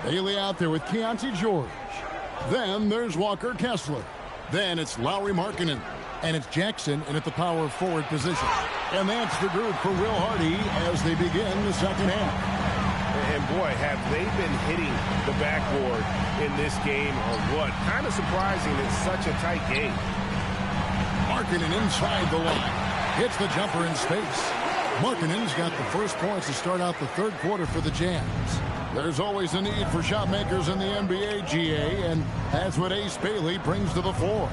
Bailey out there with Keontae George. Then there's Walker Kessler. Then it's Lauri Markkanen. And it's Jackson in at the power forward position. And that's the group for Will Hardy as they begin the second half. And boy, have they been hitting the backboard in this game or what? Kind of surprising it's such a tight game. Markkanen inside the line. Hits the jumper in space. Markkanen's got the first points to start out the third quarter for the Jazz. There's always a need for shot makers in the NBA, GA, and that's what Ace Bailey brings to the floor.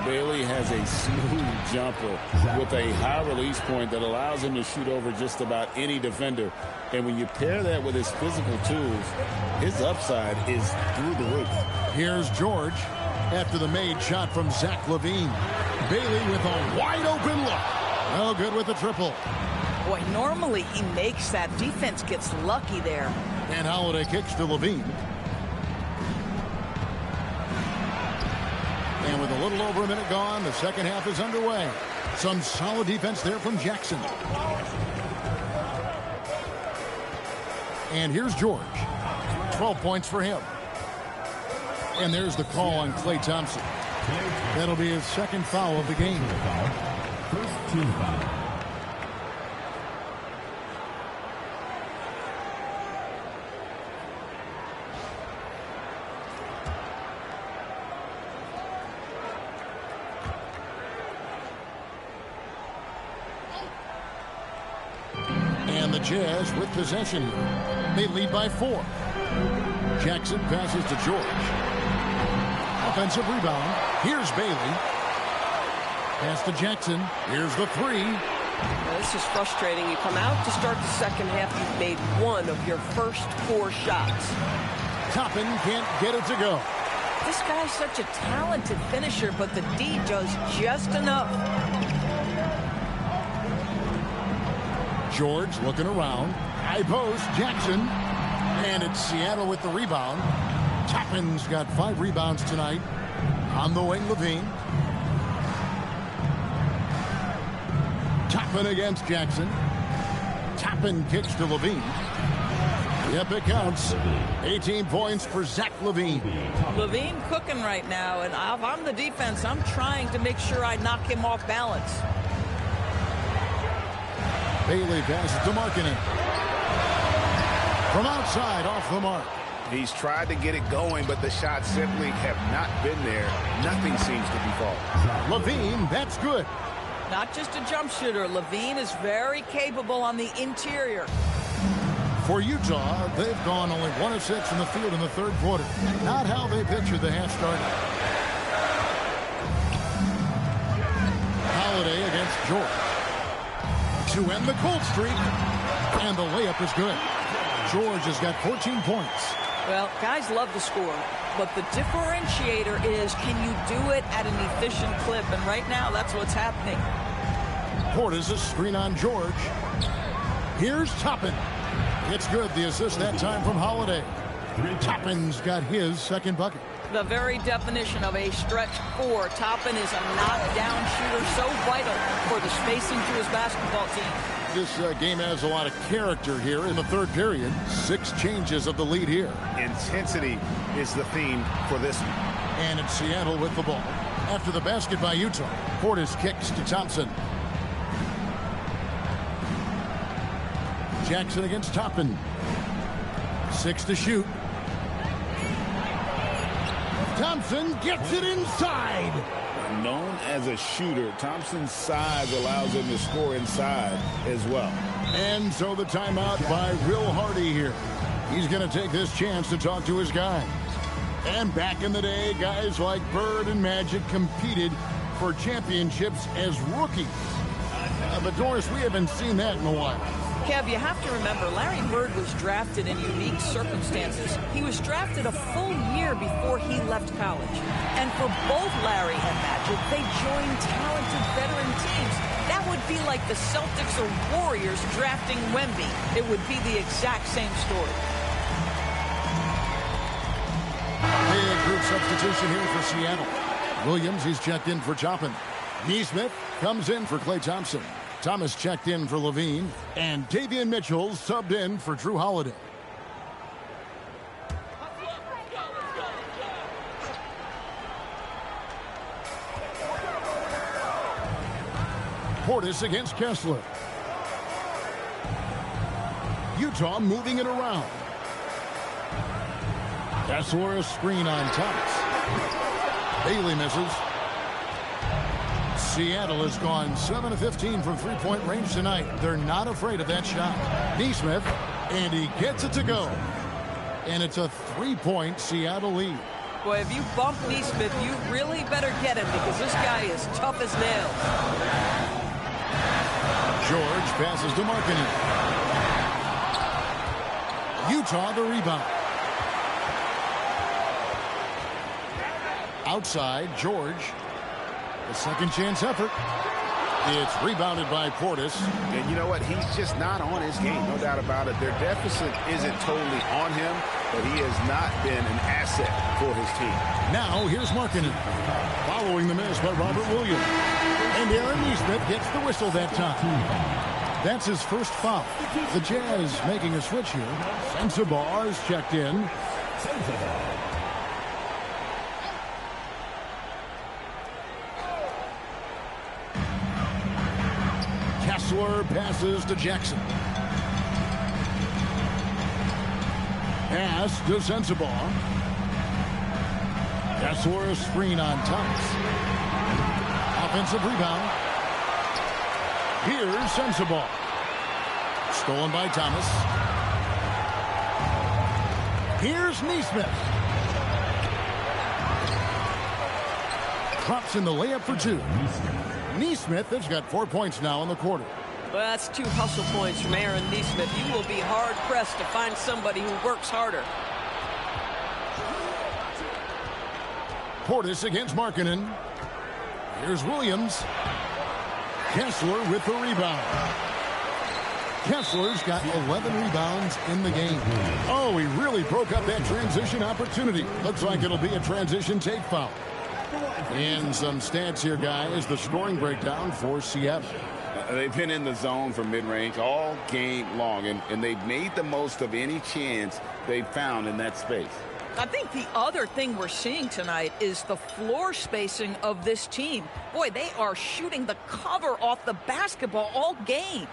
Bailey has a smooth jumper with a high release point that allows him to shoot over just about any defender. And when you pair that with his physical tools, his upside is through the roof. Here's George after the made shot from Zach LaVine. Bailey with a wide open look. No good with the triple. Boy, normally he makes that. Defense gets lucky there. And Holiday kicks to LaVine. And with a little over a minute gone, the second half is underway. Some solid defense there from Jackson. And here's George. 12 points for him. And there's the call on Klay Thompson. That'll be his second foul of the game. First team foul. Jazz with possession here. They lead by 4. Jackson passes to George. Offensive rebound. Here's Bailey. Pass to Jackson. Here's the 3. Now, this is frustrating. You come out to start the second half. You've made one of your first 4 shots. Toppin can't get it to go. This guy's such a talented finisher, but the D does just enough. George looking around. High post, Jackson. And it's Seattle with the rebound. Toppin's got 5 rebounds tonight. On the wing, LaVine. Toppin against Jackson. Toppin kicks to LaVine. Yep, it counts. 18 points for Zach LaVine. LaVine cooking right now, and if I'm the defense, I'm trying to make sure I knock him off balance. Bailey passes to Markkanen. From outside, off the mark. He's tried to get it going, but the shots simply have not been there. Nothing seems to be falling. LaVine, that's good. Not just a jump shooter. LaVine is very capable on the interior. For Utah, they've gone only 1 of 6 in the field in the third quarter. Not how they pictured the half started. Holiday against George. To end the cold streak. And the layup is good. George has got 14 points. Well, guys love to score, but the differentiator is, can you do it at an efficient clip? And right now, that's what's happening. Portis a screen on George. Here's Toppin. It's good. The assist that time from Holiday. Toppin's got his second bucket. The very definition of a stretch 4. Toppin is a knockdown shooter, so vital for the spacing to his basketball team. This game has a lot of character here in the third period. 6 changes of the lead here. Intensity is the theme for this one. And it's Seattle with the ball. After the basket by Utah, Portis kicks to Thompson. Jackson against Toppin. 6 to shoot. Thompson gets it inside. Known as a shooter, Thompson's size allows him to score inside as well. And so the timeout by Will Hardy here. He's going to take this chance to talk to his guys. And back in the day, guys like Bird and Magic competed for championships as rookies. But Doris, we haven't seen that in a while. Kev, you have to remember, Larry Bird was drafted in unique circumstances. He was drafted a full year before he left college. And for both Larry and Magic, they joined talented veteran teams. That would be like the Celtics or Warriors drafting Wemby. It would be the exact same story. Big group substitution here for Seattle. Williams, he's checked in for Toppin. Neesmith comes in for Klay Thompson. Thomas checked in for LaVine, and Davion Mitchell subbed in for Drew Holiday. Portis against Kessler. Utah moving it around. Kessler a screen on Thomas. Bailey misses. Seattle has gone 7 of 15 from three-point range tonight. They're not afraid of that shot. Nesmith, and he gets it to go. And it's a 3-point Seattle lead. Boy, if you bump Nesmith, you really better get him because this guy is tough as nails. George passes to Markkanen. Utah the rebound. Outside, George. A second chance effort. It's rebounded by Portis. And you know what? He's just not on his game, no doubt about it. Their deficit isn't totally on him, but he has not been an asset for his team. Now, here's Markkanen. Following the miss by Robert Williams. And Aaron Nesmith gets the whistle that time. That's his first foul. The Jazz making a switch here. Sensabaugh is checked in. Kessler passes to Jackson. Pass to Sensabaugh. Kessler a screen on Thomas. Offensive rebound. Here's Sensabaugh. Stolen by Thomas. Here's Nesmith. Drops in the layup for two. Nesmith has got 4 points now in the quarter. Well, that's 2 hustle points from Aaron Nesmith. You will be hard-pressed to find somebody who works harder. Portis against Markkanen. Here's Williams. Kessler with the rebound. Kessler's got 11 rebounds in the game. Oh, he really broke up that transition opportunity. Looks like it'll be a transition take foul. And some stats here, guys. The scoring breakdown for Seattle. They've been in the zone for mid-range all game long, and they've made the most of any chance they found in that space. I think the other thing we're seeing tonight is the floor spacing of this team. Boy, they are shooting the cover off the basketball all game.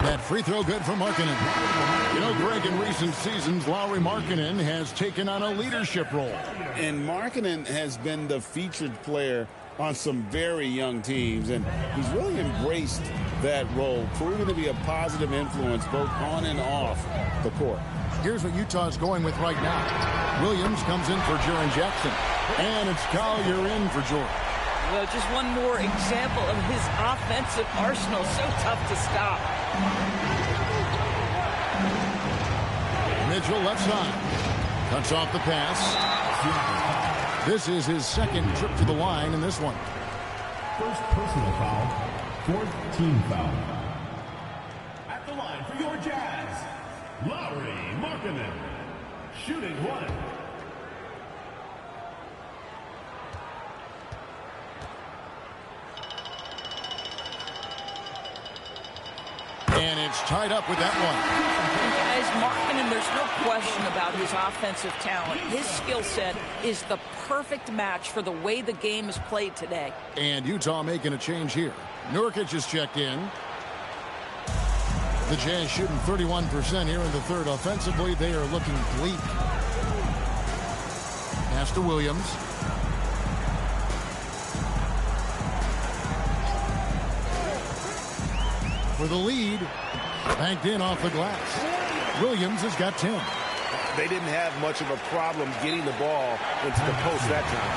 That free throw good for Markkanen. You know, Greg, in recent seasons, Lauri Markkanen has taken on a leadership role. And Markkanen has been the featured player on some very young teams, and he's really embraced that role, proving to be a positive influence both on and off the court. Here's what Utah's going with right now. Williams comes in for Jaren Jackson, and it's Collier in for George. Well, just one more example of his offensive arsenal. So tough to stop. Mitchell left side. Cuts off the pass. This is his second trip to the line in this one. First personal foul, fourth team foul. At the line for your Jazz, Lauri Markkanen, shooting one. And it's tied up with that one. Guys, Markkanen, there's no question about his offensive talent. His skill set is the perfect match for the way the game is played today. And Utah making a change here. Nurkic is checked in. The Jazz shooting 31% here in the third. Offensively, they are looking bleak. Pass to Williams. For the lead, banked in off the glass. Williams has got 10. They didn't have much of a problem getting the ball into the post that time.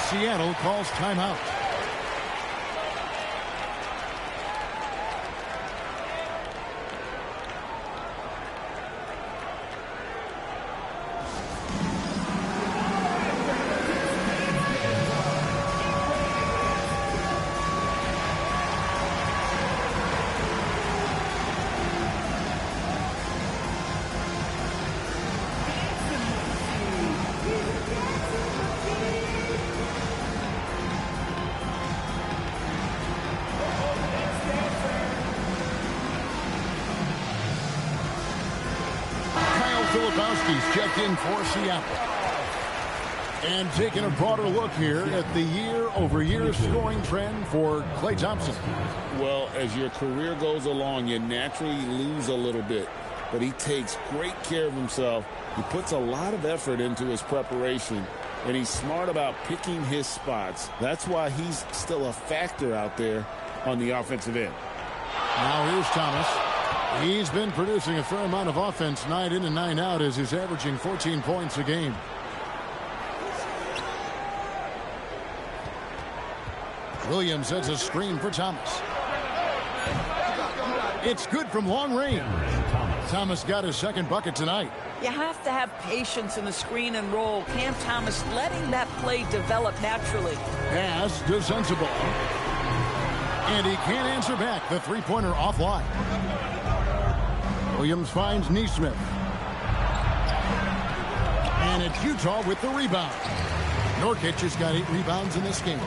Seattle calls timeout. Filipowski's checked in for Seattle. And taking a broader look here at the year-over-year scoring trend for Klay Thompson. Well, as your career goes along, you naturally lose a little bit. But he takes great care of himself. He puts a lot of effort into his preparation. And he's smart about picking his spots. That's why he's still a factor out there on the offensive end. Now here's Thomas. He's been producing a fair amount of offense night in and night out as he's averaging 14 points a game. Williams sets a screen for Thomas. It's good from long range. Thomas got his second bucket tonight. You have to have patience in the screen and roll. Cam Thomas letting that play develop naturally. Pass to Sensible. And he can't answer back. The three-pointer offline. Williams finds Neesmith. And it's Utah with the rebound. Nurkic has got 8 rebounds in this game.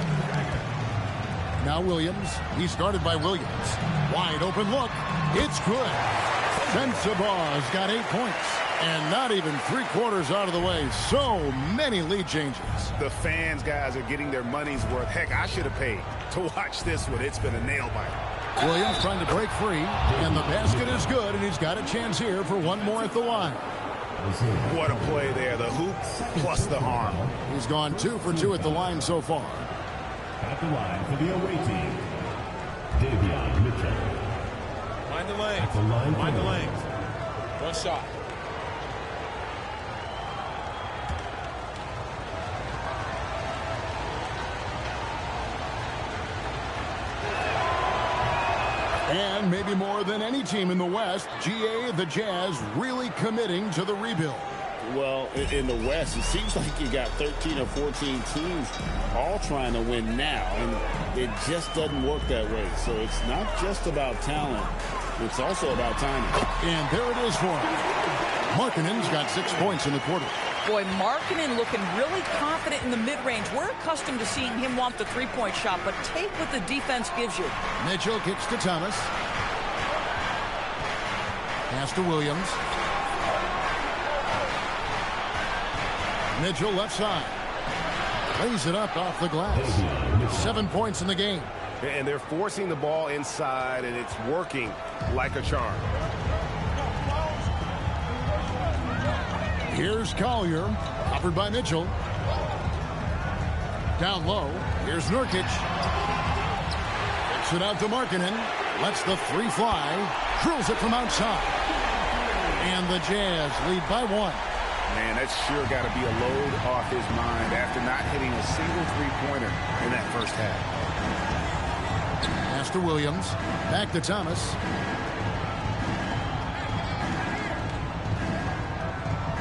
Now Williams. He's guarded by Williams. Wide open look. It's good. Sensabaugh has got 8 points. And not even 3/4 out of the way. So many lead changes. The fans, guys, are getting their money's worth. Heck, I should have paid to watch this one. It's been a nail biter. Williams trying to break free. And the basket is good. And he's got a chance here for one more at the line. What a play there. The hoop plus the harm. He's gone 2 for 2 at the line so far. At the line for the away team, Davion Mitchell. Mind the lanes. At the line Mind the for lanes. One shot. And maybe more than any team in the West, GA, the Jazz, really committing to the rebuild. Well, in the West, it seems like you got 13 or 14 teams all trying to win now, and it just doesn't work that way. So it's not just about talent. It's also about timing. And there it is for him. Markkanen's got 6 points in the quarter. Boy, Markkanen looking really confident in the mid-range. We're accustomed to seeing him want the three-point shot, but take what the defense gives you. Mitchell kicks to Thomas. Pass to Williams. Mitchell left side. Lays it up off the glass. 7 points in the game. And they're forcing the ball inside, and it's working like a charm. Here's Collier. Offered by Mitchell. Down low. Here's Nurkic. Kicks it out to Markkanen. Lets the three fly. Drills it from outside. And the Jazz lead by 1. Man, that's sure got to be a load off his mind after not hitting a single three-pointer in that first half. Pass to Williams. Back to Thomas.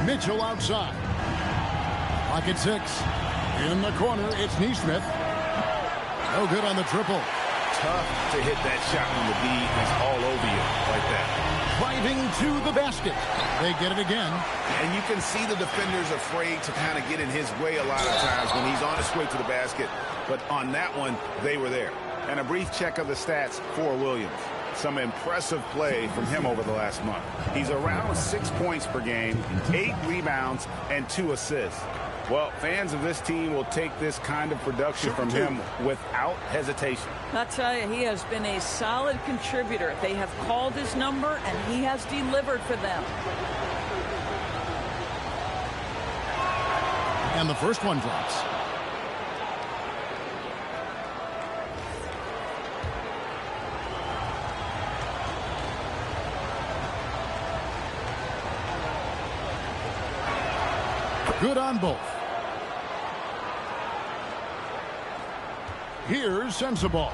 Mitchell outside. Pocket 6. In the corner, it's Neesmith. No good on the triple. Tough to hit that shot when the D is all over you like that. Driving to the basket. They get it again. And you can see the defenders afraid to kind of get in his way a lot of times when he's on his way to the basket. But on that one, they were there. And a brief check of the stats for Williams. Some impressive play from him over the last month. He's around 6 points per game, 8 rebounds, and 2 assists. Well, fans of this team will take this kind of production from him without hesitation. I'll tell you, he has been a solid contributor. They have called his number, and he has delivered for them. And the first one drops. Good on both. Here's Sensabaugh.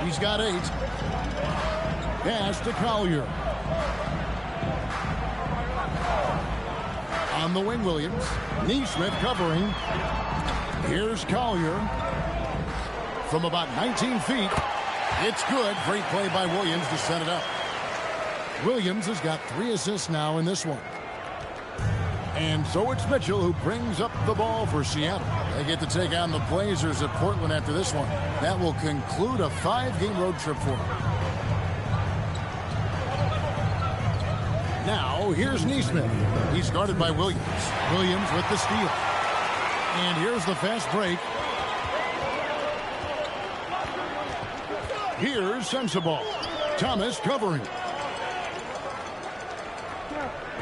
He's got 8. Pass to Collier. On the wing, Williams. Neesmith covering. Here's Collier. From about 19 feet. It's good. Great play by Williams to set it up. Williams has got 3 assists now in this one. And so it's Mitchell who brings up the ball for Seattle. They get to take on the Blazers at Portland after this one. That will conclude a 5-game road trip for them. Now, here's Neesmith. He's guarded by Williams. Williams with the steal. And here's the fast break. Here's Sensabaugh. Thomas covering.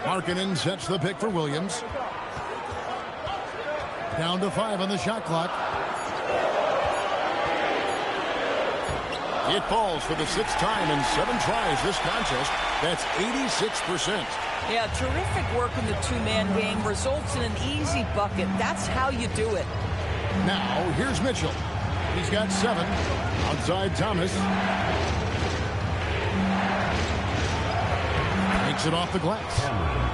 Markkanen sets the pick for Williams. Down to 5 on the shot clock. It falls for the 6th time in 7 tries this contest. That's 86%. Yeah, terrific work in the two-man game results in an easy bucket. That's how you do it. Now, here's Mitchell. He's got 7. Outside Thomas. Takes it off the glass.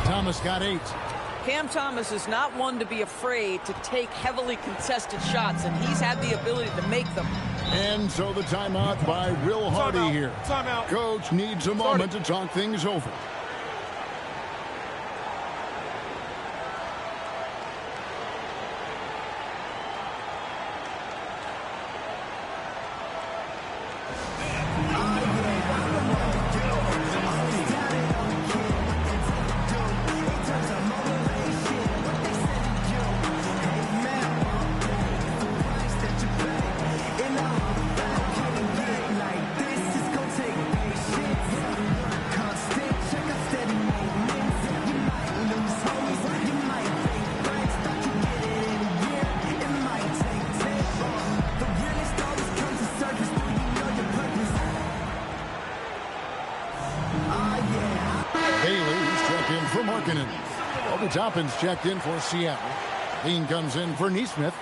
Thomas got 8. Cam Thomas is not one to be afraid to take heavily contested shots, and he's had the ability to make them. And so the timeout by Will Hardy here. Timeout. Coach needs a moment to talk things over. For Markkanen. Obi Toppin's checked in for Seattle. Dean comes in for Neesmith.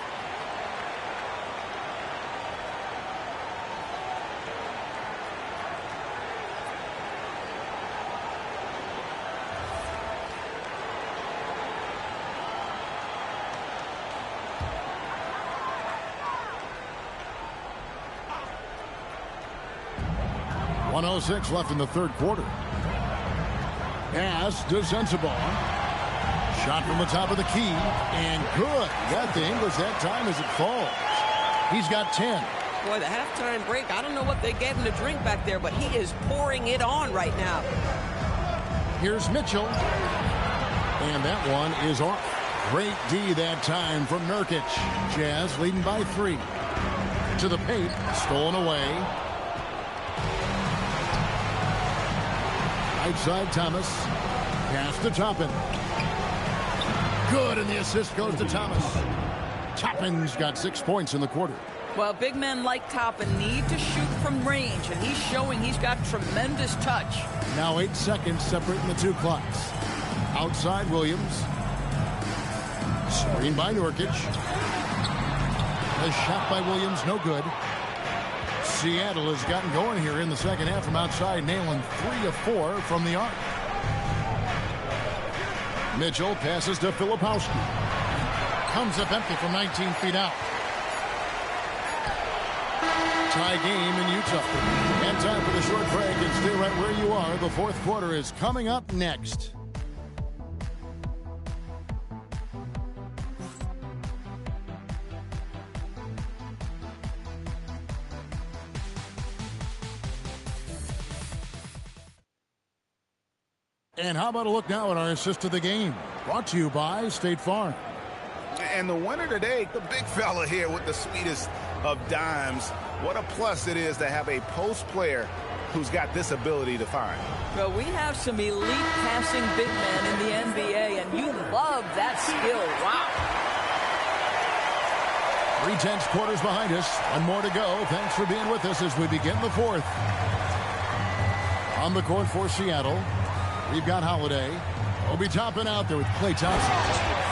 .106 left in the 3rd quarter. Pass to Sensabaugh. Shot from the top of the key. And good. Got the English that time as it falls. He's got 10. Boy, the halftime break, I don't know what they gave him to drink back there, but he is pouring it on right now. Here's Mitchell. And that one is off. Great D that time from Nurkic. Jazz leading by 3. To the paint. Stolen away. Right side Thomas. Pass to Toppin. Good, and the assist goes to Thomas. Toppin's got 6 points in the quarter. Well, big men like Toppin need to shoot from range, and he's showing he's got tremendous touch. Now 8 seconds separating the 2 clocks. Outside Williams. Screen by Nurkic. A shot by Williams, no good. Seattle has gotten going here in the second half from outside, nailing 3 of 4 from the arc. Mitchell passes to Filipowski. Comes up empty from 19 feet out. Tie game in Utah. And time for the short break, and stay right where you are. The 4th quarter is coming up next. And how about a look now at our assist of the game? Brought to you by State Farm. And the winner today, the big fella here with the sweetest of dimes. What a plus it is to have a post player who's got this ability to find. Well, we have some elite passing big men in the NBA, and you love that skill. Wow. 3/10 quarters behind us. 1 more to go. Thanks for being with us as we begin the 4th. On the court for Seattle, we've got Holiday. Obi Toppin out there with Klay Thompson.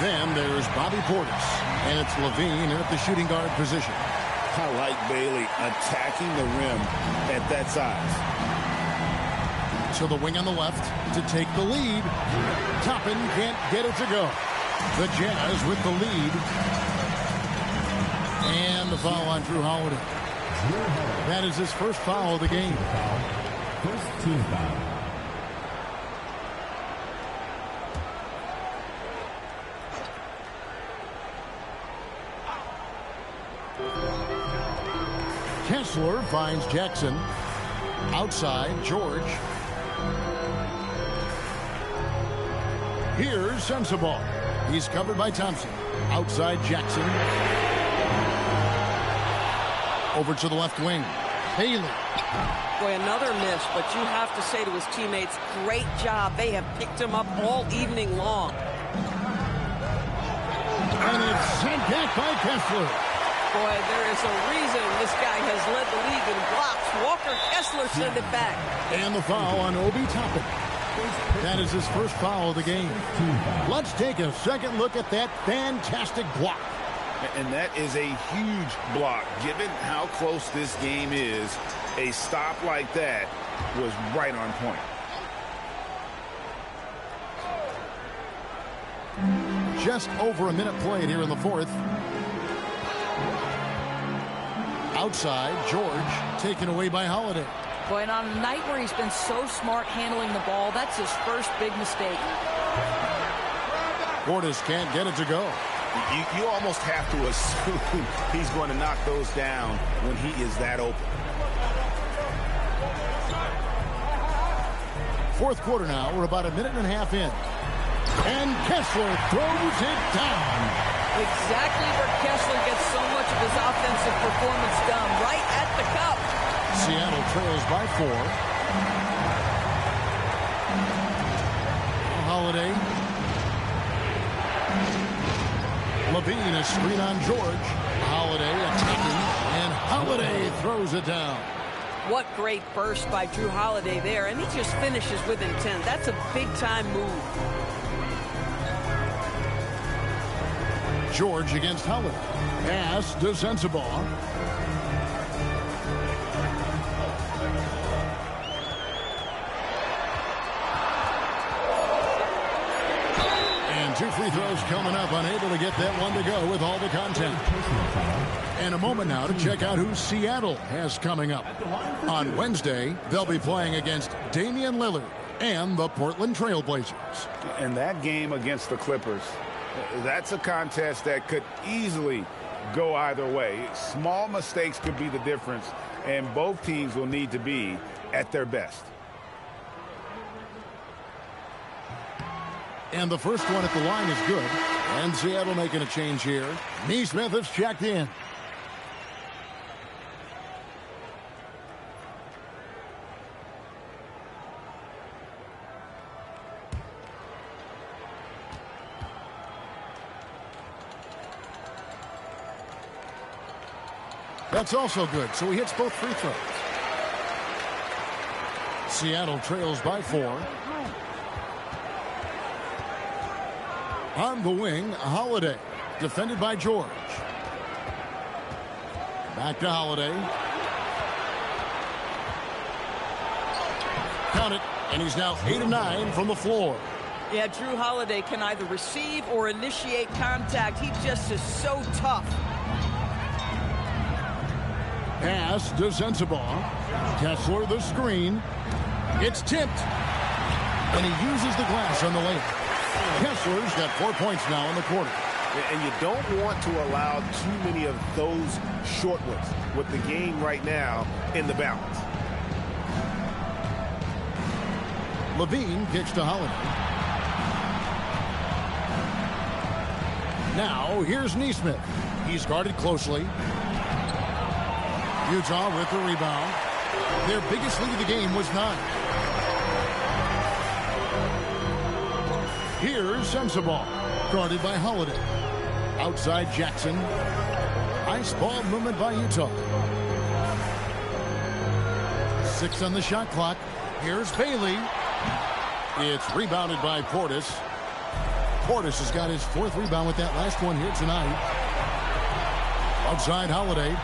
Then there's Bobby Portis. And it's Levine at the shooting guard position. I like Bailey attacking the rim at that size. To the wing on the left to take the lead. Toppin can't get it to go. The Jazz with the lead. And the foul on Drew Holiday. That is his first foul of the game. First team foul. Kessler finds Jackson. Outside, George. Here's Sensabaugh. He's covered by Thompson. Outside Jackson. Over to the left wing. Bailey. Boy, another miss, but you have to say to his teammates, great job. They have picked him up all evening long. And it's sent back by Kessler. Boy, there is a reason this guy has led the league in blocks. Walker Kessler sent it back. And the foul on Obi Toppin. That is his first foul of the game. Let's take a second look at that fantastic block. And that is a huge block. Given how close this game is, a stop like that was right on point. Just over a minute played here in the fourth. Outside, George taken away by Holiday. Boy, and on a night where he's been so smart handling the ball, that's his first big mistake. Portis can't get it to go. You almost have to assume he's going to knock those down when he is that open. Fourth quarter now. We're about a minute and a half in. And Kessler throws it down. Exactly where Kessler gets so much of his offensive performance done, right at the cup. Seattle trails by 4. Holiday. Levine, a screen on George. Holiday attacking, and Holiday throws it down. What great burst by Drew Holiday there, and he just finishes with intent. That's a big-time move. George against Holiday. Pass to Sensabaugh. And 2 free throws coming up, unable to get that one to go with all the contact. And a moment now to check out who Seattle has coming up. On Wednesday, they'll be playing against Damian Lillard and the Portland Trail Blazers. And that game against the Clippers, that's a contest that could easily go either way. Small mistakes could be the difference, and both teams will need to be at their best. And the first one at the line is good. And Seattle making a change here. Neesmith has checked in. That's also good, so he hits both free throws. Seattle trails by 4. On the wing, Holiday, defended by George. Back to Holiday. Count it, and he's now 8 of 9 from the floor. Yeah, Drew Holiday can either receive or initiate contact. He just is so tough. Pass to Sensabaugh. Kessler the screen. It's tipped. And he uses the glass on the layup. Kessler's got 4 points now in the quarter. And you don't want to allow too many of those short ones with the game right now in the balance. Levine kicks to Holiday. Now here's Neesmith. He's guarded closely. Utah with the rebound. Their biggest lead of the game was 9. Here's Sensabaugh, guarded by Holiday. Outside Jackson. Nice ball movement by Utah. 6 on the shot clock. Here's Bailey. It's rebounded by Portis. Portis has got his 4th rebound with that last one here tonight. Outside Holiday.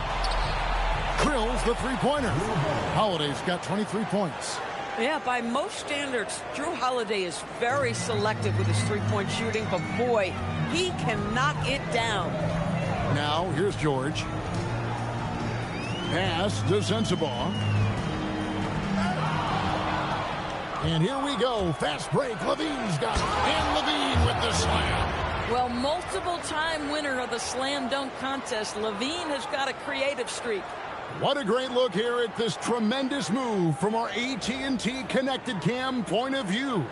Drills the three-pointer. Holiday's got 23 points. Yeah, by most standards, Drew Holiday is very selective with his three-point shooting, but boy, he can knock it down. Now, here's George. Pass to Sensabaugh. And here we go. Fast break. Levine's got it. And Levine with the slam. Well, multiple-time winner of the slam dunk contest, Levine has got a creative streak. What a great look here at this tremendous move from our AT&T Connected Cam point of view.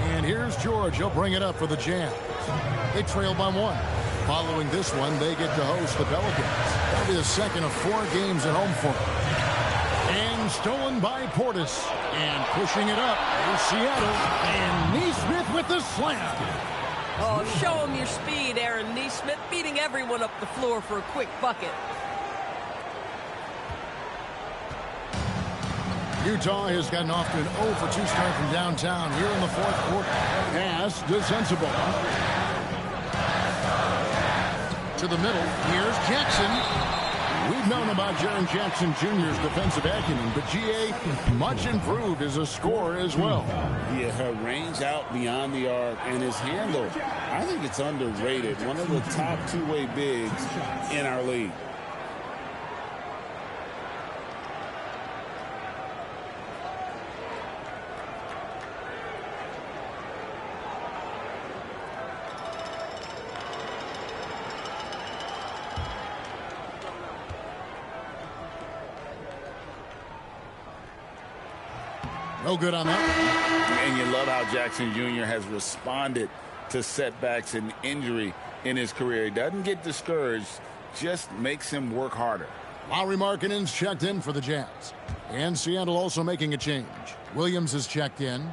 And here's George. He'll bring it up for the Jazz. They trail by 1. Following this one, they get to host the Pelicans. That'll be the second of 4 games at home for them. And stolen by Portis. And pushing it up is Seattle. And Neesmith with the slam. Oh, show him your speed, Aaron Neesmith, beating everyone up the floor for a quick bucket. Utah has gotten off to an 0 for 2 start from downtown here in the 4th quarter. Pass to Sensible. To the middle. Here's Jackson. We've known about Jaren Jackson Jr.'s defensive acumen, but G.A. much improved as a scorer as well. Yeah, her range out beyond the arc and his handle, I think it's underrated. One of the top two-way bigs in our league. No good on that. And you love how Jackson Jr. has responded to setbacks and injury in his career. He doesn't get discouraged, just makes him work harder. Lauri Markkanen's checked in for the Jazz. And Seattle also making a change. Williams is checked in.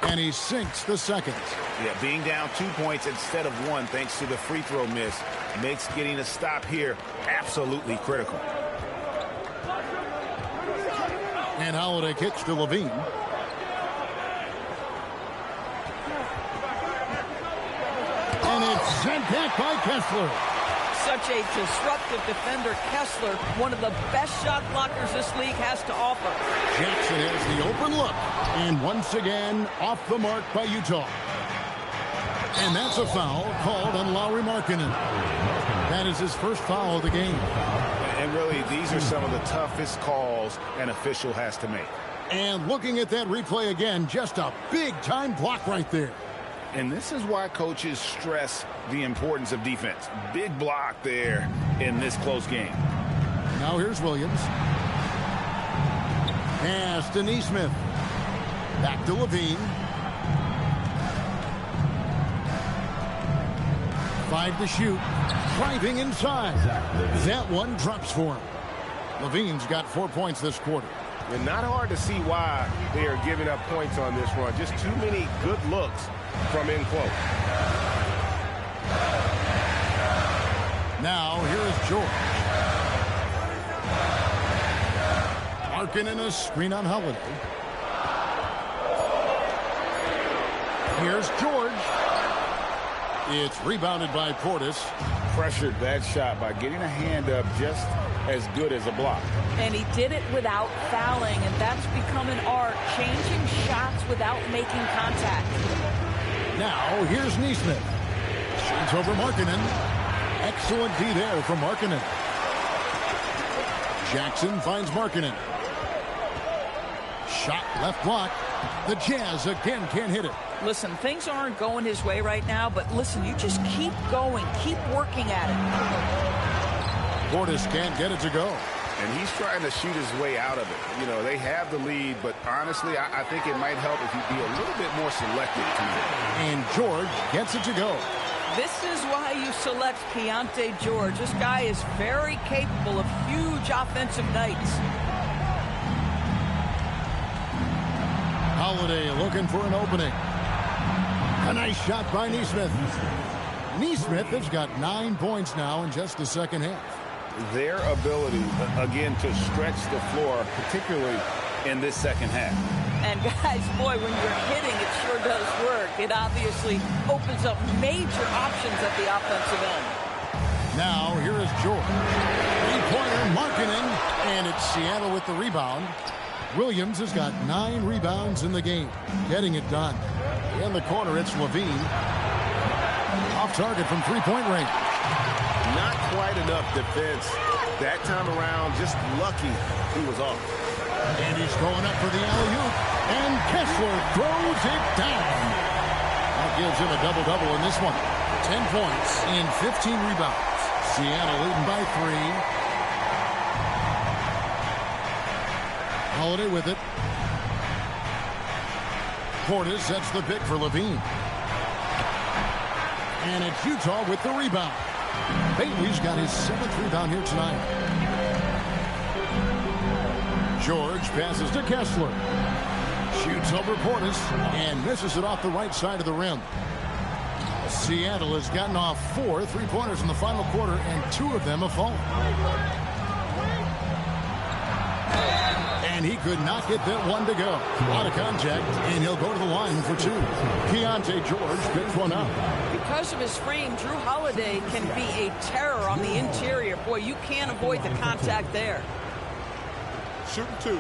And he sinks the second. Yeah, being down 2 points instead of 1 thanks to the free throw miss makes getting a stop here absolutely critical. And Holiday kicks to Levine. And it's sent back by Kessler. Such a disruptive defender, Kessler, one of the best shot blockers this league has to offer. Jackson has the open look. And once again, off the mark by Utah. And that's a foul called on Lauri Markkanen. That is his first foul of the game. And really, these are some of the toughest calls an official has to make. And looking at that replay again, just a big-time block right there. And this is why coaches stress the importance of defense. Big block there in this close game. Now here's Williams. Pass to Neesmith. Back to Levine. 5 to shoot. Driving inside. That one drops for him. Levine's got 4 points this quarter. And not hard to see why they are giving up points on this run. Just too many good looks from in close. Now here is George. Markkanen a screen on Holiday. Here's George. It's rebounded by Portis. Pressured that shot by getting a hand up just as good as a block. And he did it without fouling, and that's become an art, changing shots without making contact. Now here's Neesmith. Shoots over Markkanen. Excellent D there from Markkanen. Jackson finds Markkanen. Shot left block. The Jazz again can't hit it. Listen, things aren't going his way right now, but listen, you just keep going, keep working at it. Portis can't get it to go. And he's trying to shoot his way out of it. You know, they have the lead, but honestly, I think it might help if he'd be a little bit more selective tonight. And George gets it to go. This is why you select Keontae George. This guy is very capable of huge offensive nights. Holiday looking for an opening. A nice shot by Neesmith. Neesmith has got 9 points now in just the second half. Their ability, again, to stretch the floor, particularly in this second half. And guys, boy, when you're hitting, it sure does work. It obviously opens up major options at the offensive end. Now, here is George. Three-pointer, Markkanen, and it's Seattle with the rebound. Williams has got 9 rebounds in the game, getting it done. In the corner, it's Levine. Off target from three-point range. Not quite enough defense. That time around, just lucky he was off. And he's going up for the alley-oop. And Kessler throws it down. That gives him a double-double in this one. 10 points and 15 rebounds. Seattle leading by 3. Holiday with it. Portis sets the pick for Levine. And it's Utah with the rebound. Bailey's got his 7th rebound here tonight. George passes to Kessler. Shoots over Portis and misses it off the right side of the rim. Seattle has gotten off 4 3-pointers in the final quarter, and 2 of them have fallen. And he could not get that one to go. A lot of contact, and he'll go to the line for 2. Keontae George picks one up. Because of his frame, Drew Holiday can be a terror on the interior. Boy, you can't avoid the contact there. Shooting 2.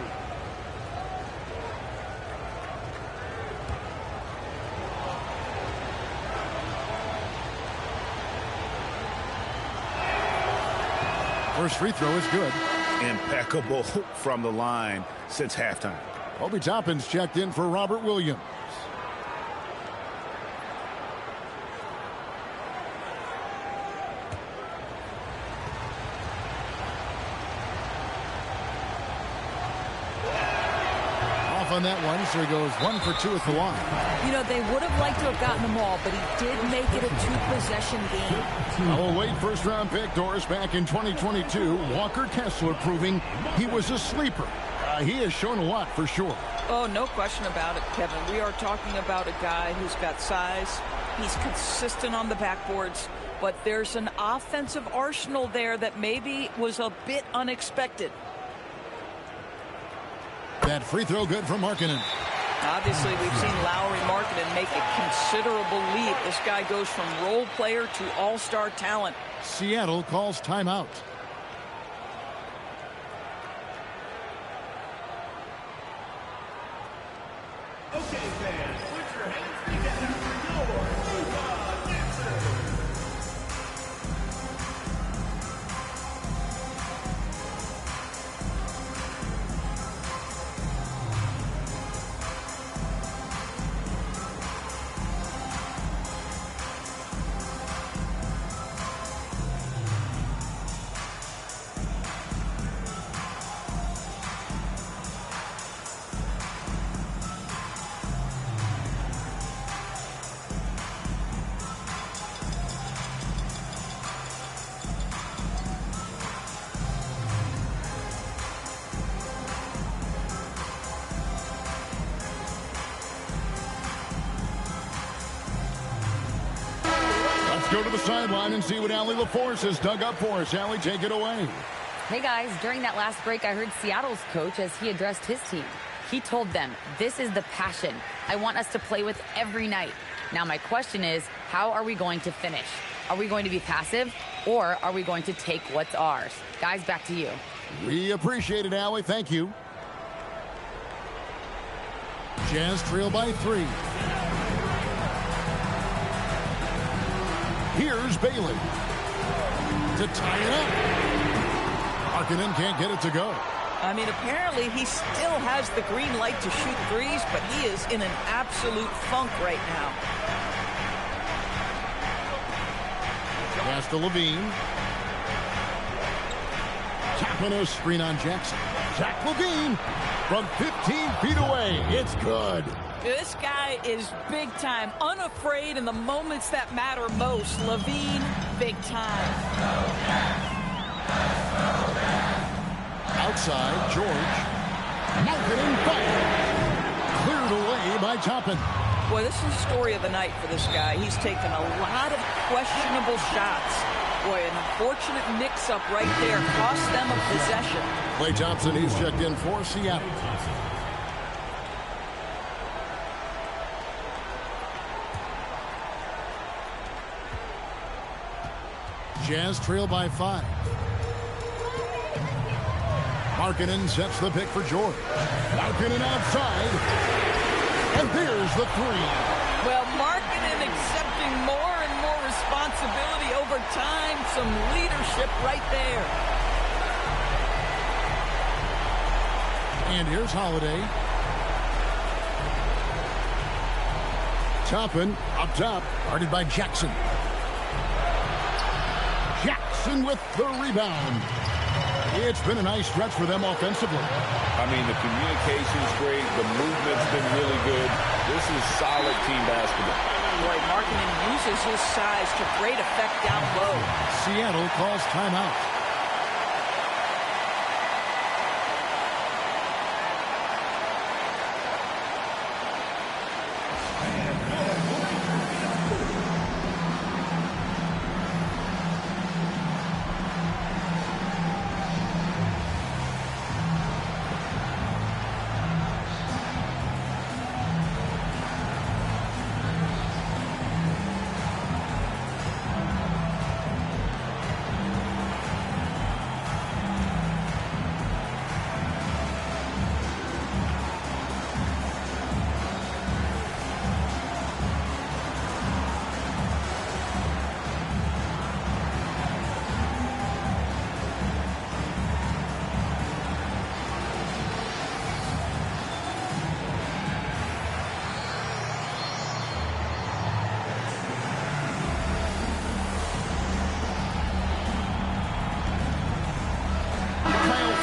First free throw is good. Impeccable from the line since halftime. Obi Toppin's checked in for Robert Williams. Off on that one, so he goes 1 for 2 at the line. You know, they would have liked to have gotten them all, but he did make it a 2-possession game. A late first-round pick, Doris, back in 2022. Walker Kessler proving he was a sleeper. He has shown a lot for sure. Oh, no question about it, Kevin. We are talking about a guy who's got size. He's consistent on the backboards, but there's an offensive arsenal there that maybe was a bit unexpected. That free throw good from Markkanen. Obviously, we've seen Lauri Markkanen make a considerable leap. This guy goes from role player to all-star talent. Seattle calls timeout. Okay, fans, put your hands together for your Utah Dancers. Go to the sideline and see what Allie LaForce has dug up for us. Allie, take it away. Hey guys, during that last break, I heard Seattle's coach as he addressed his team. He told them, this is the passion I want us to play with every night. Now my question is, how are we going to finish? Are we going to be passive, or are we going to take what's ours? Guys, back to you. We appreciate it, Allie. Thank you. Jazz trail by 3. Here's Bailey to tie it up. Markkanen can't get it to go. I mean, apparently he still has the green light to shoot threes, but he is in an absolute funk right now. Pass to Levine. Tapping a screen on Jackson. Zach Levine from 15 feet away. It's good. This guy is big time, unafraid in the moments that matter most. Levine, big time. Outside, George. Markkanen fire. Cleared away by Toppin. Boy, this is the story of the night for this guy. He's taken a lot of questionable shots. Boy, an unfortunate mix-up right there cost them a possession. Klay Thompson, he's checked in for Seattle. Jazz trail by 5. Markkanen sets the pick for George. Markkanen outside. And there's the 3. Well, Markkanen accepting more and more responsibility over time. Some leadership right there. And here's Holiday. Toppin up top, guarded by Jackson. Jackson with the rebound. It's been a nice stretch for them offensively. I mean, the communication's great. The movement's been really good. This is solid team basketball. Boy, Markkanen uses his size to great effect down low. Seattle calls timeout.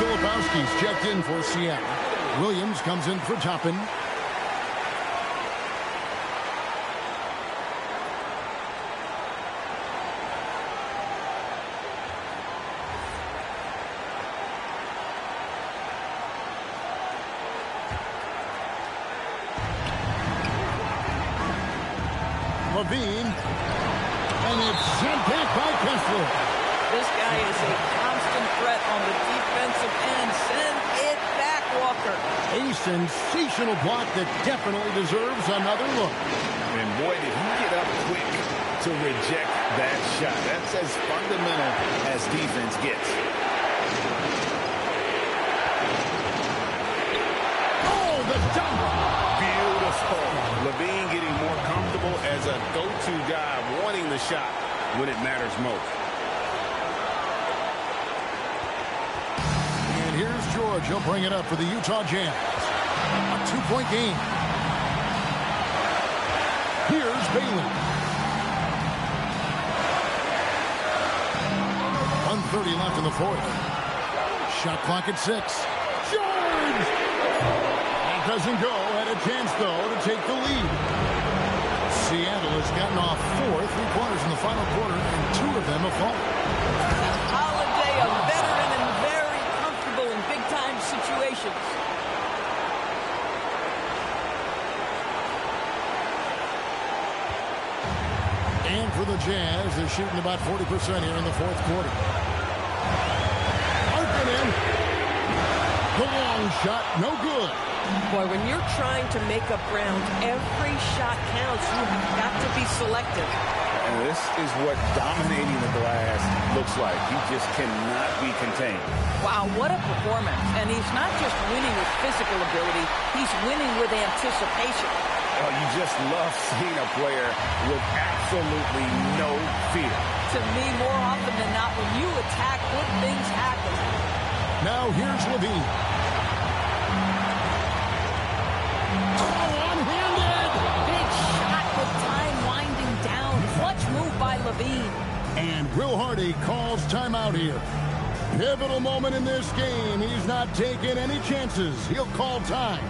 Filipowski's checked in for Seattle. Williams comes in for Toppin. Levine. And it's sent back by Kessler. This guy is a constant threat on the defensive end. Send it back, Walker. A sensational block that definitely deserves another look. And boy, did he get up quick to reject that shot. That's as fundamental as defense gets. Oh, the dunk! Beautiful. Levine getting more comfortable as a go-to guy, wanting the shot when it matters most. And here's George. He'll bring it up for the Utah Jazz. A 2-point game. Here's Bailey. 1:30 left in the fourth. Shot clock at 6. George! That doesn't go. Had a chance, though, to take the lead. Seattle has gotten off 3-quarters in the final quarter, and 2 of them have fallen. Holiday, a veteran and very comfortable in big-time situations. And for the Jazz, they're shooting about 40% here in the fourth quarter. Markkanen. The long shot, no good. Boy, when you're trying to make up ground, every shot counts. You have got to be selective. And this is what dominating the glass looks like. He just cannot be contained. Wow, what a performance. And he's not just winning with physical ability, he's winning with anticipation. Oh, you just love seeing a player with absolutely no fear. To me, more often than not, when you attack, good things happen. Now here's Levine. One-handed! Big shot with time winding down. Clutch move by Levine. And Will Hardy calls timeout here. Pivotal moment in this game. He's not taking any chances. He'll call time.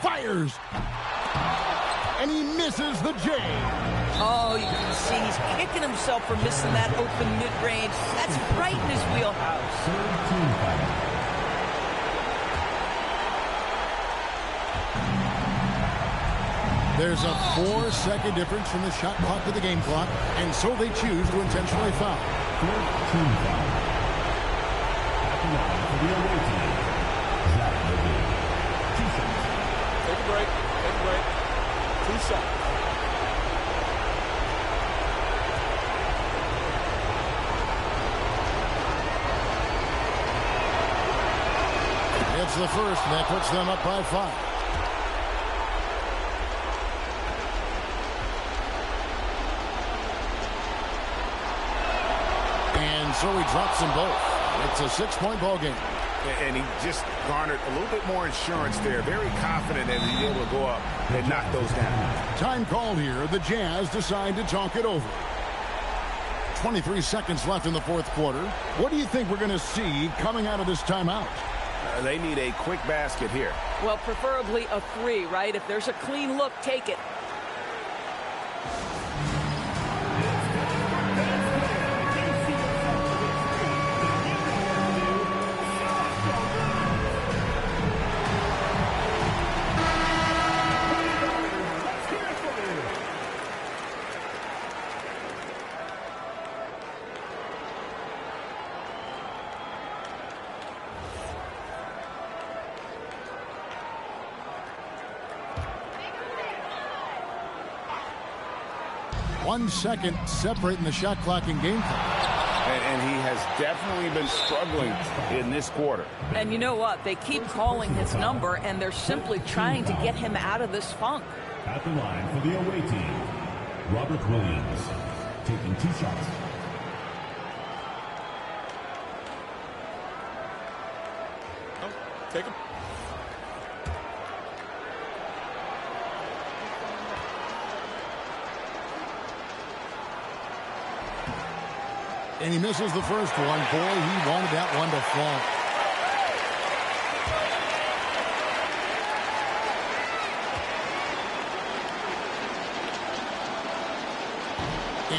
Fires. And he misses the J. Oh, you can see he's kicking himself for missing that open mid-range. That's right in his wheelhouse. There's a 4-second difference from the shot clock to the game clock, and so they choose to intentionally foul. 14 foul. At the line for the away team, Zach Levine. 2 shots. Take a break. Take a break. 2 shots. It's the first, and that puts them up by 5. And so he drops them both. It's a 6-point ball game. And he just garnered a little bit more insurance there. Very confident that he'll be able to go up and knock those down. Time called here. The Jazz decide to talk it over. 23 seconds left in the fourth quarter. What do you think we're going to see coming out of this timeout? They need a quick basket here. Well, preferably a 3, right? If there's a clean look, take it. One second separating the shot clock and game clock. And he has definitely been struggling in this quarter. And you know what? They keep calling his number, and they're simply trying to get him out of this funk. At the line for the away team, Robert Williams, taking 2 shots. Take him. And he misses the first one. Boy, he wanted that one to fall.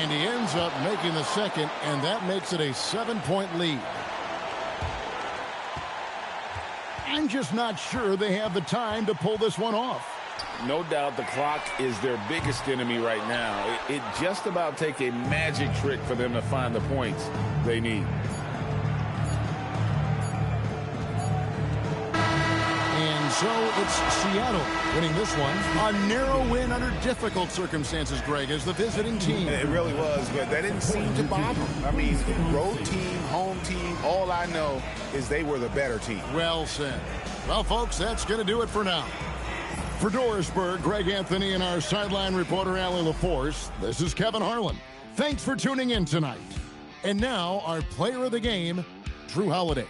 And he ends up making the second, and that makes it a 7-point lead. I'm just not sure they have the time to pull this one off. No doubt the clock is their biggest enemy right now. It just about take a magic trick for them to find the points they need. And so it's Seattle winning this one. A narrow win under difficult circumstances, Greg, as the visiting team. It really was, but that didn't seem to bother them. I mean, road team, home team, all I know is they were the better team. Well said. Well, folks, that's going to do it for now. For Dorisburg, Greg Anthony, and our sideline reporter, Allie LaForce, this is Kevin Harlan. Thanks for tuning in tonight. And now, our player of the game, Drew Holiday.